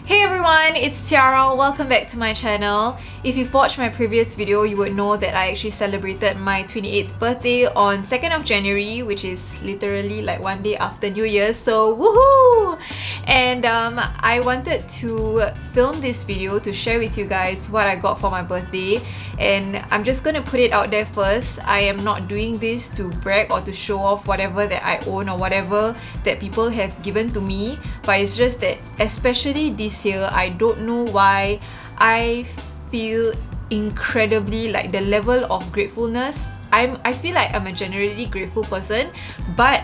Hey everyone, it's Tiara. Welcome back to my channel. If you've watched my previous video, you would know that I actually celebrated my 28th birthday on 2nd of January, which is literally like one day after New Year's, so woohoo! And I wanted to film this video to share with you guys what I got for my birthday, and I'm just gonna put it out there first. I am not doing this to brag or to show off whatever that I own or whatever that people have given to me, but it's just that especially this year, I don't know why I feel incredibly like the level of gratefulness. I feel like I'm a generally grateful person, but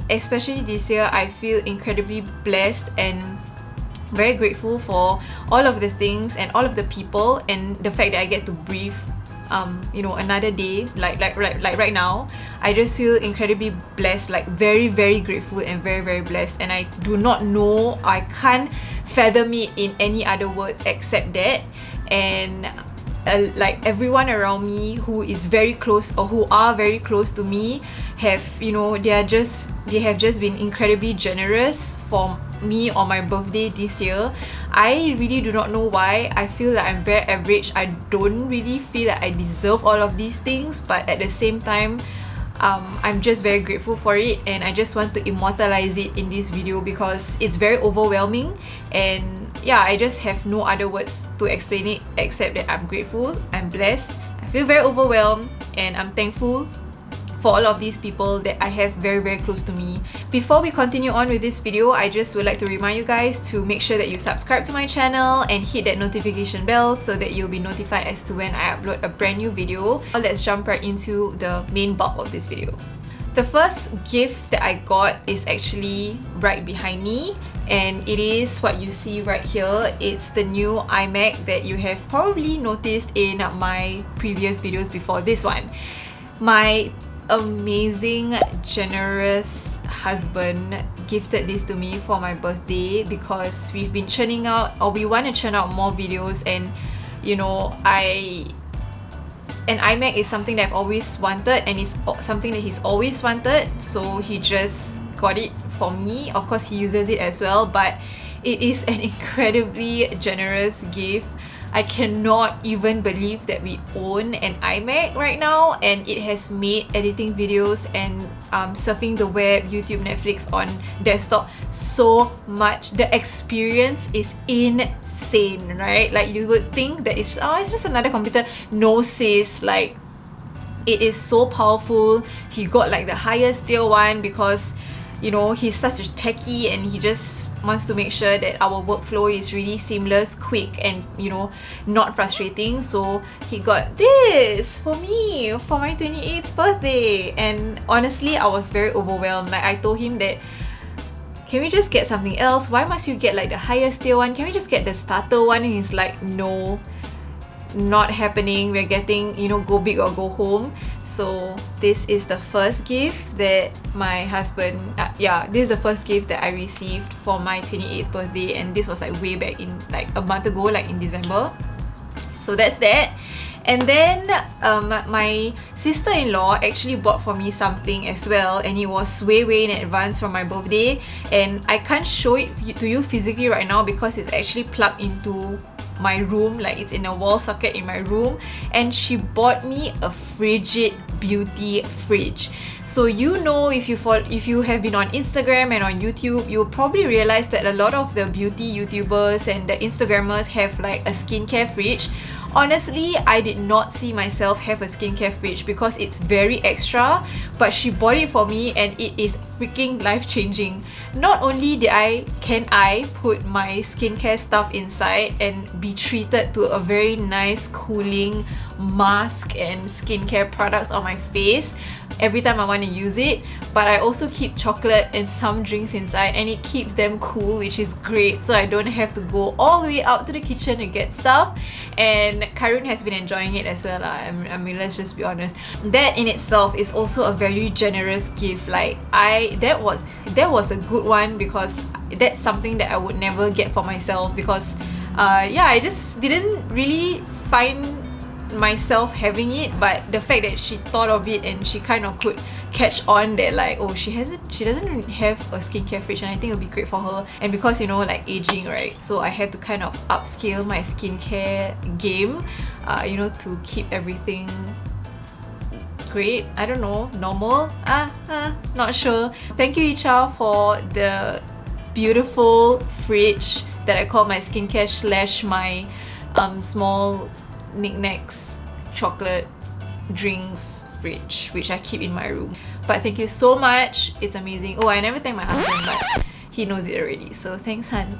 especially this year, I feel incredibly blessed and very grateful for all of the things and all of the people and the fact that I get to breathe another day like right now. I just feel incredibly blessed, like very grateful and very blessed, and I do not know, I can't fathom it in any other words except that. And like everyone around me who is very close or who are very close to me have, they have just been incredibly generous for me on my birthday this year. I really do not know why. I feel like I'm very average. I don't really feel like I deserve all of these things, but at the same time, I'm just very grateful for it, and I just want to immortalize it in this video because it's very overwhelming. And yeah, I just have no other words to explain it except that I'm grateful, I'm blessed, I feel very overwhelmed, and I'm thankful for all of these people that I have very close to me. Before we continue on with this video, I just would like to remind you guys to make sure that you subscribe to my channel and hit that notification bell so that you'll be notified as to when I upload a brand new video. Now let's jump right into the main bulk of this video. The first gift that I got is actually right behind me, and it is what you see right here. It's the new iMac that you have probably noticed in my previous videos before this one. My amazing, generous husband gifted this to me for my birthday because we've been churning out, or we want to churn out more videos, and an iMac is something that I've always wanted, and it's something that he's always wanted, so he just got it for me. Of course, he uses it as well, but it is an incredibly generous gift. I cannot even believe that we own an iMac right now, and it has made editing videos and surfing the web, YouTube, Netflix on desktop so much. The experience is insane, right? Like, you would think that it's just another computer. No sis, like, it is so powerful. He got like the highest tier one because he's such a techie, and he just wants to make sure that our workflow is really seamless, quick, and not frustrating. So he got this for me for my 28th birthday, and honestly, I was very overwhelmed. Like, I told him that, can we just get something else? Why must you get like the highest tier one? Can we just get the starter one? And he's like, no, not happening. We're getting, go big or go home. So this is the first gift that my husband, this is the first gift that I received for my 28th birthday, and this was like way back in like a month ago, like in December. So that's that. And then my sister-in-law actually bought for me something as well, and it was way in advance from my birthday, and I can't show it to you physically right now because it's actually plugged into my room, like it's in a wall socket in my room. And she bought me a Frigid Beauty fridge. So if you have been on Instagram and on YouTube, you'll probably realize that a lot of the beauty YouTubers and the Instagrammers have like a skincare fridge. Honestly, I did not see myself have a skincare fridge because it's very extra, but she bought it for me and it is freaking life-changing. Not only can I put my skincare stuff inside and be treated to a very nice cooling mask and skincare products on my face every time I want to use it, but I also keep chocolate and some drinks inside, and it keeps them cool, which is great, so I don't have to go all the way out to the kitchen to get stuff. And Karun has been enjoying it as well. I mean, let's just be honest. That in itself is also a very generous gift. Like, that was a good one because that's something that I would never get for myself because I just didn't really find myself having it, but the fact that she thought of it and she kind of could catch on that like, oh, she doesn't have a skincare fridge, and I think it'll be great for her. And because, you know, like aging, right, so I have to kind of upscale my skincare game, you know, to keep everything great. I don't know, normal, not sure. Thank you, Icha, for the beautiful fridge that I call my skincare / my small knickknacks chocolate drinks fridge, which I keep in my room. But thank you so much, it's amazing. Oh, I never thanked my husband, but he knows it already, so thanks, hun.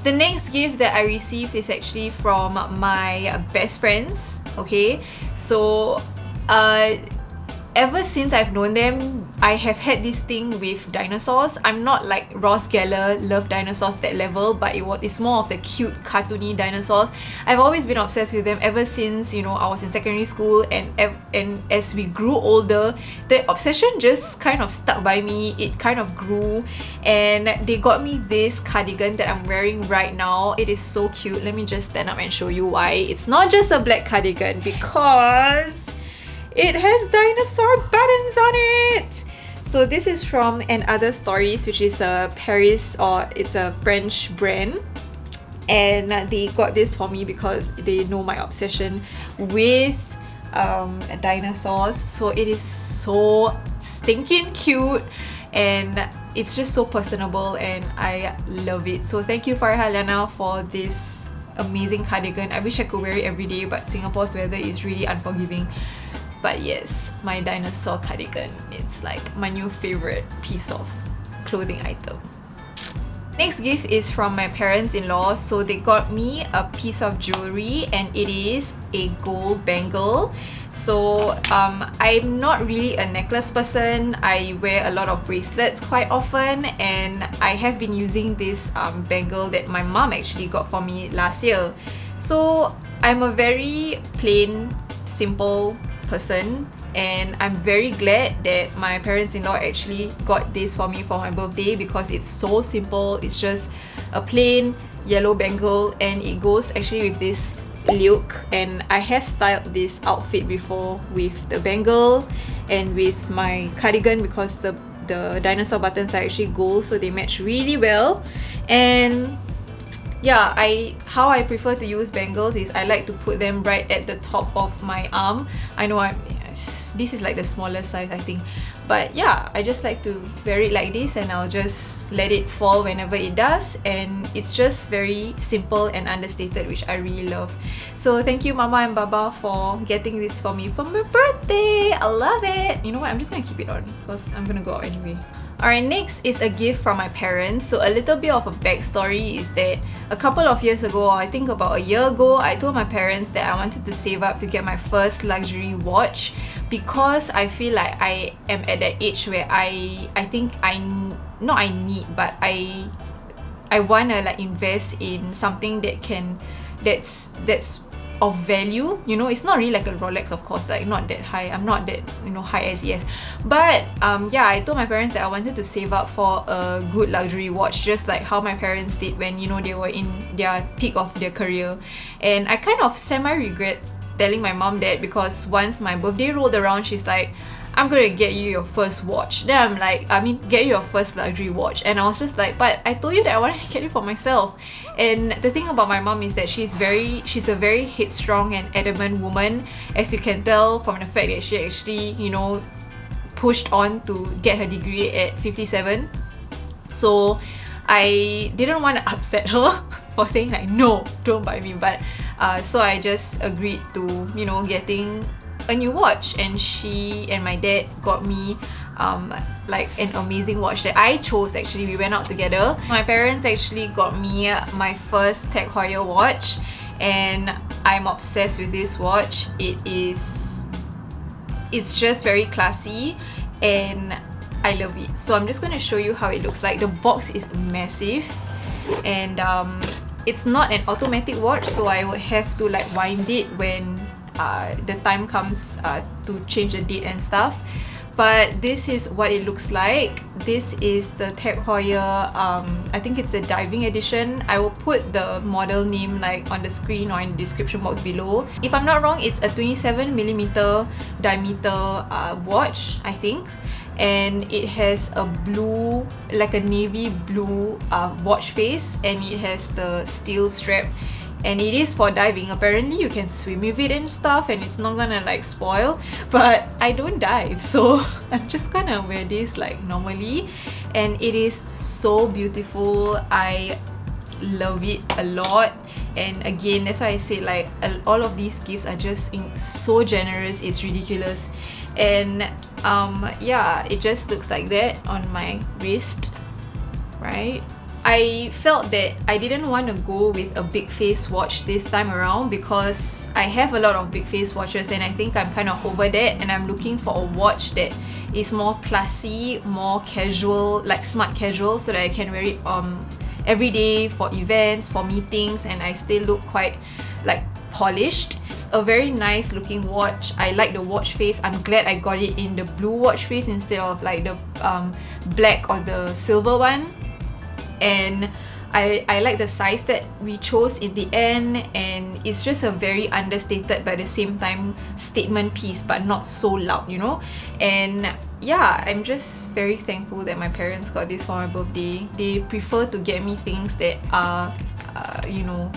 The next gift that I received is actually from my best friends. Okay, so ever since I've known them, I have had this thing with dinosaurs. I'm not like Ross Geller, love dinosaurs that level, but it's more of the cute, cartoony dinosaurs. I've always been obsessed with them ever since, you know, I was in secondary school, and as we grew older, the obsession just kind of stuck by me. It kind of grew, and they got me this cardigan that I'm wearing right now. It is so cute. Let me just stand up and show you why. It's not just a black cardigan, because it has dinosaur buttons on it! So this is from Other Stories, which is a Paris, or it's a French brand. And they got this for me because they know my obsession with dinosaurs. So it is so stinking cute, and it's just so personable, and I love it. So thank you, Farha Lana, for this amazing cardigan. I wish I could wear it every day, but Singapore's weather is really unforgiving. But yes, my dinosaur cardigan, it's like my new favorite piece of clothing item. Next gift is from my parents-in-law. So they got me a piece of jewelry, and it is a gold bangle. So I'm not really a necklace person. I wear a lot of bracelets quite often, and I have been using this bangle that my mom actually got for me last year. So I'm a very plain, simple person, and I'm very glad that my parents-in-law actually got this for me for my birthday, because it's so simple. It's just a plain yellow bangle, and it goes actually with this look. And I have styled this outfit before with the bangle and with my cardigan, because the dinosaur buttons are actually gold, so they match really well. And yeah, how I prefer to use bangles is I like to put them right at the top of my arm. I know this is like the smallest size, I think, but yeah, I just like to wear it like this, and I'll just let it fall whenever it does, and it's just very simple and understated, which I really love. So thank you, Mama and Baba, for getting this for me for my birthday. I love it. You know what, I'm just gonna keep it on because I'm gonna go out anyway. Alright, next is a gift from my parents. So a little bit of a backstory is that a couple of years ago, I think about a year ago, I told my parents that I wanted to save up to get my first luxury watch, because I feel like I am at that age where I wanna like invest in something that's of value. You know, it's not really like a Rolex, of course, like not that high. I'm not that, you know, high as yes. But yeah, I told my parents that I wanted to save up for a good luxury watch, just like how my parents did when, you know, they were in their peak of their career. And I kind of semi-regret telling my mom that, because once my birthday rolled around, she's like, I'm gonna get you your first watch. Then I'm like, get you your first luxury watch. And I was just like, but I told you that I wanted to get it for myself. And the thing about my mom is that she's a very headstrong and adamant woman, as you can tell from the fact that she actually, you know, pushed on to get her degree at 57. So I didn't want to upset her for saying like, no, don't buy me. But so I just agreed to, you know, getting a new watch, and she and my dad got me like an amazing watch that I chose. Actually, we went out together. My parents actually got me my first Tag Heuer watch, and I'm obsessed with this watch. It's just very classy, and I love it. So I'm just going to show you how it looks like. The box is massive, and it's not an automatic watch, so I would have to like wind it when the time comes to change the date and stuff. but this is what it looks like. This is the Tag Heuer, I think it's a diving edition. I will put the model name like on the screen or in the description box below. If I'm not wrong, it's a 27mm diameter watch, I think. And it has a blue, like a navy blue watch face, and it has the steel strap, and it is for diving. Apparently you can swim with it and stuff, and it's not gonna like spoil, but I don't dive, so I'm just gonna wear this like normally. And it is so beautiful. I love it a lot. And again, that's why I say like all of these gifts are just so generous, it's ridiculous. And yeah, it just looks like that on my wrist, right? I felt that I didn't want to go with a big face watch this time around because I have a lot of big face watches, and I think I'm kind of over that, and I'm looking for a watch that is more classy, more casual, like smart casual, so that I can wear it every day for events, for meetings, and I still look quite like polished. It's a very nice looking watch. I like the watch face. I'm glad I got it in the blue watch face instead of like the black or the silver one. And I like the size that we chose in the end, and it's just a very understated but at the same time statement piece, but not so loud, you know. And yeah, I'm just very thankful that my parents got this for my birthday. They prefer to get me things that are you know,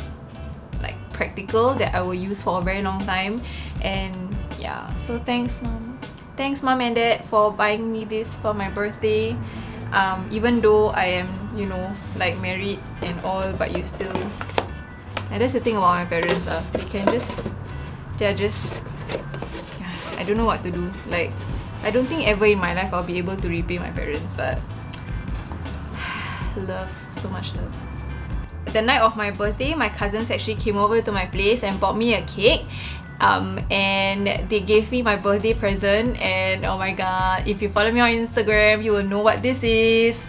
like practical, that I will use for a very long time. And yeah, so thanks mom and dad for buying me this for my birthday. Even though I am, you know, like married and all, but you still, and that's the thing about my parents, they're just I don't know what to do. Like, I don't think ever in my life I'll be able to repay my parents, but love, so much love. The night of my birthday, my cousins actually came over to my place and bought me a cake. And they gave me my birthday present, and oh my god, if you follow me on Instagram, you will know what this is.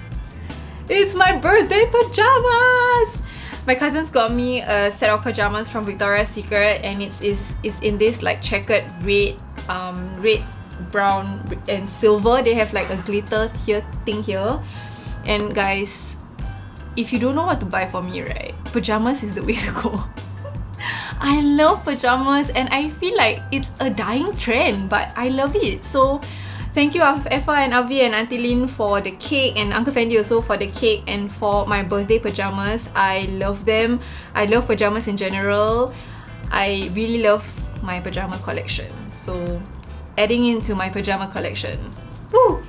It's my birthday pajamas! My cousins got me a set of pajamas from Victoria's Secret, and it's in this like checkered red, brown and silver. They have like a glitter thing here. And guys, if you don't know what to buy for me, right, pajamas is the way to go. I love pajamas, and I feel like it's a dying trend, but I love it. So thank you Effa and Avi and Auntie Lin for the cake, and Uncle Fendi also for the cake and for my birthday pajamas. I love them. I love pajamas in general. I really love my pajama collection. So adding into my pajama collection. Woo!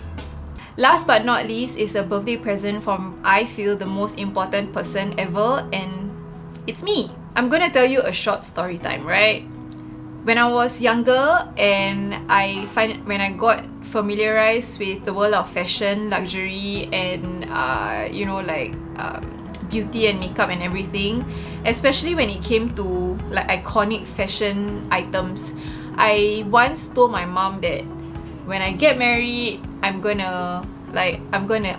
Last but not least is a birthday present from, I feel, the most important person ever, and it's me. I'm gonna tell you a short story time, right? When I was younger and when I got familiarized with the world of fashion, luxury, and you know, like beauty and makeup and everything, especially when it came to like iconic fashion items, I once told my mom that when I get married, I'm gonna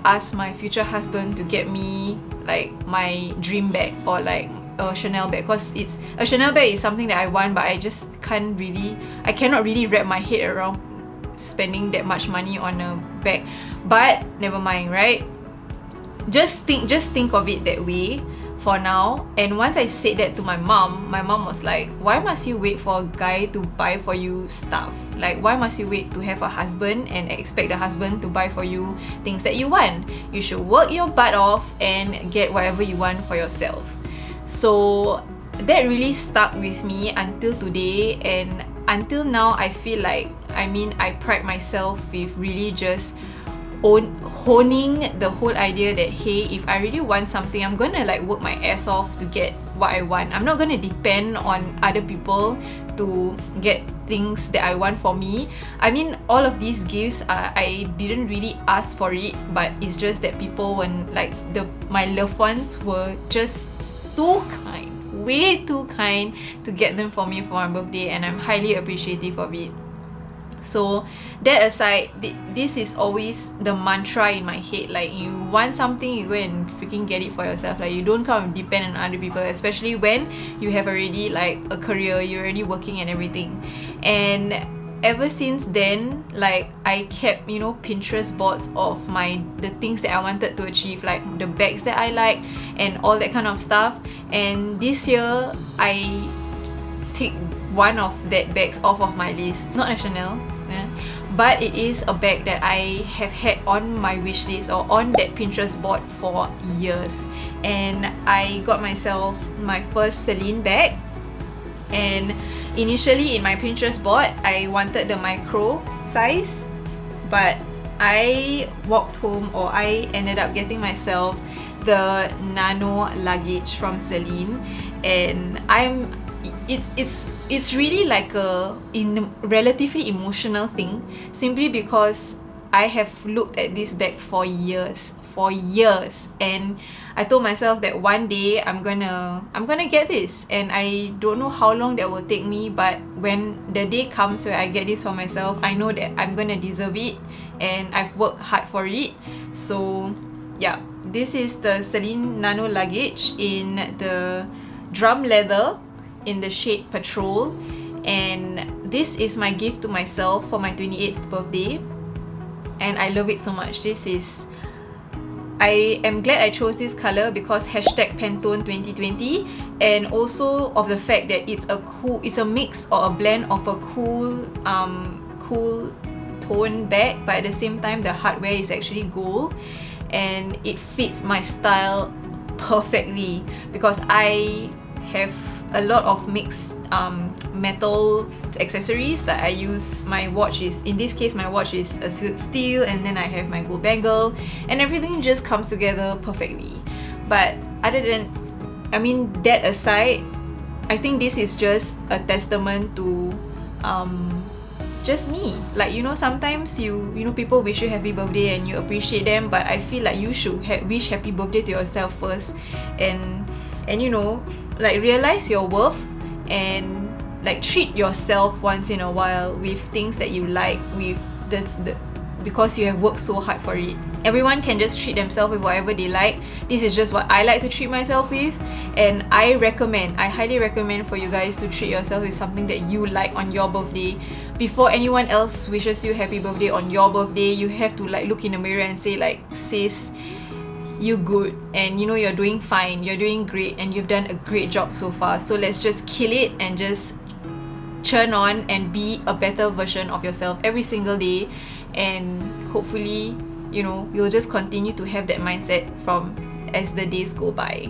ask my future husband to get me like my dream bag, or like a Chanel bag, because a Chanel bag is something that I want, but I cannot really wrap my head around spending that much money on a bag. But never mind, right? Just think of it that way for now. And once I said that to my mom was like, why must you wait for a guy to buy for you stuff? Like, why must you wait to have a husband and expect the husband to buy for you things that you want? You should work your butt off and get whatever you want for yourself. So that really stuck with me until today, and until now I feel like, I pride myself with really just honing the whole idea that, hey, if I really want something, I'm gonna like work my ass off to get what I want. I'm not gonna depend on other people to get things that I want for me. All of these gifts, I didn't really ask for it, but it's just that people, when like my loved ones, were just too kind, way too kind to get them for me for my birthday, and I'm highly appreciative of it. So that aside, this is always the mantra in my head. Like, you want something, you go and freaking get it for yourself. Like, you don't come and depend on other people, especially when you have already like a career, you're already working and everything. And ever since then, like, I kept, you know, Pinterest boards of the things that I wanted to achieve, like the bags that I like and all that kind of stuff. And this year I take one of that bags off of my list. Not a Chanel, but it is a bag that I have had on my wish list or on that Pinterest board for years. And I got myself my first Celine bag. And initially in my Pinterest board, I wanted the micro size, but I walked home, or I ended up getting myself the nano luggage from Celine. And it's really like a relatively emotional thing, simply because I have looked at this bag for years, and I told myself that one day I'm gonna get this, and I don't know how long that will take me, but when the day comes where I get this for myself, I know that I'm gonna deserve it, and I've worked hard for it. So yeah, this is the Celine nano luggage in the drum leather in the shade Patrol, and this is my gift to myself for my 28th birthday, and I love it so much. I am glad I chose this color because #Pantone 2020, and also of the fact that it's a mix or a blend of a cool tone bag, but at the same time the hardware is actually gold, and it fits my style perfectly because I have a lot of mixed metal accessories that I use. My watch is, in this case, my watch is a silk steel, and then I have my gold bangle, and everything just comes together perfectly. But that aside, I think this is just a testament to just me. Like, you know, sometimes people wish you happy birthday and you appreciate them, but I feel like you should wish happy birthday to yourself first, and you know, like, realize your worth and like treat yourself once in a while with things that you like, with because you have worked so hard for it. Everyone can just treat themselves with whatever they like. This is just what I like to treat myself with, and I highly recommend for you guys to treat yourself with something that you like on your birthday. Before anyone else wishes you happy birthday on your birthday, you have to like look in the mirror and say, like, sis, you good, and you know you're doing fine, you're doing great, and you've done a great job so far. So let's just kill it and just churn on and be a better version of yourself every single day, and hopefully, you know, you'll just continue to have that mindset as the days go by.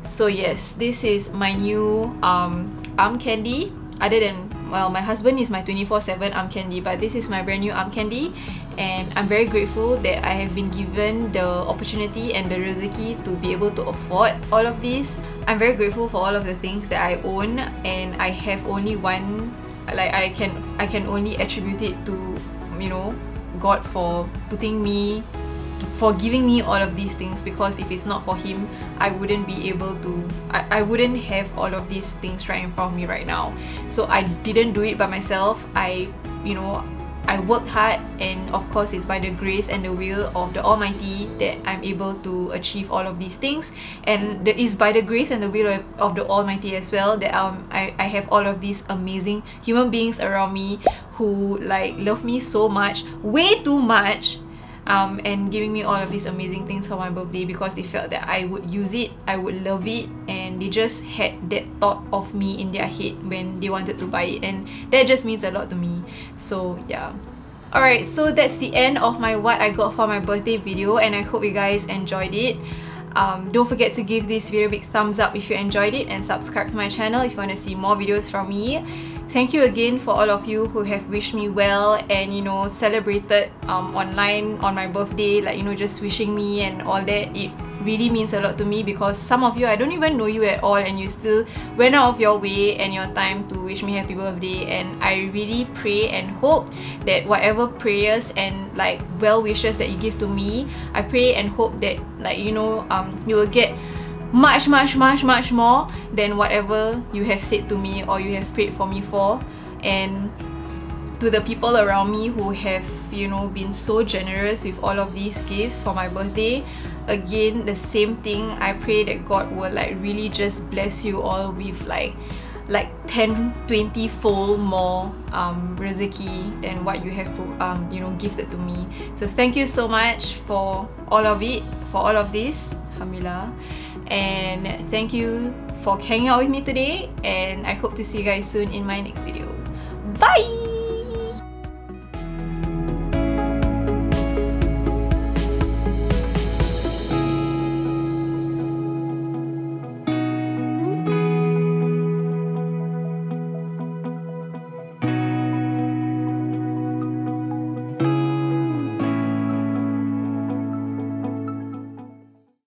So yes, this is my new arm candy. Other than, well, my husband is my 24/7 arm candy, but this is my brand new arm candy, and I'm very grateful that I have been given the opportunity and the rezeki to be able to afford all of these. I'm very grateful for all of the things that I own, and I have only one, like, I can only attribute it to, you know, God for giving me all of these things, because if it's not for Him, I wouldn't be able to, I wouldn't have all of these things right in front of me right now. So I didn't do it by myself. I worked hard, and of course it's by the grace and the will of the Almighty that I'm able to achieve all of these things, and it is by the grace and the will of the Almighty as well that I have all of these amazing human beings around me who like love me so much, way too much, and giving me all of these amazing things for my birthday, because they felt that I would use it, I would love it, and they just had that thought of me in their head when they wanted to buy it, and that just means a lot to me. So yeah. Alright, so that's the end of my what I got for my birthday video, and I hope you guys enjoyed it. Don't forget to give this video a big thumbs up if you enjoyed it, and subscribe to my channel if you want to see more videos from me. Thank you again for all of you who have wished me well and, you know, celebrated online on my birthday, like, you know, just wishing me and all that. It really means a lot to me, because some of you, I don't even know you at all, and you still went out of your way and your time to wish me happy birthday. And I really pray and hope that whatever prayers and like well wishes that you give to me, I pray and hope that, like, you know, you will get much more than whatever you have said to me or you have prayed for me for. And to the people around me who have, you know, been so generous with all of these gifts for my birthday, again, the same thing. I pray that God will like really just bless you all with like like 10-20 fold more rezeki than what you have you know, gifted to me. So thank you so much for all of it, for all of this, Alhamdulillah. And thank you for hanging out with me today, and I hope to see you guys soon in my next video. Bye!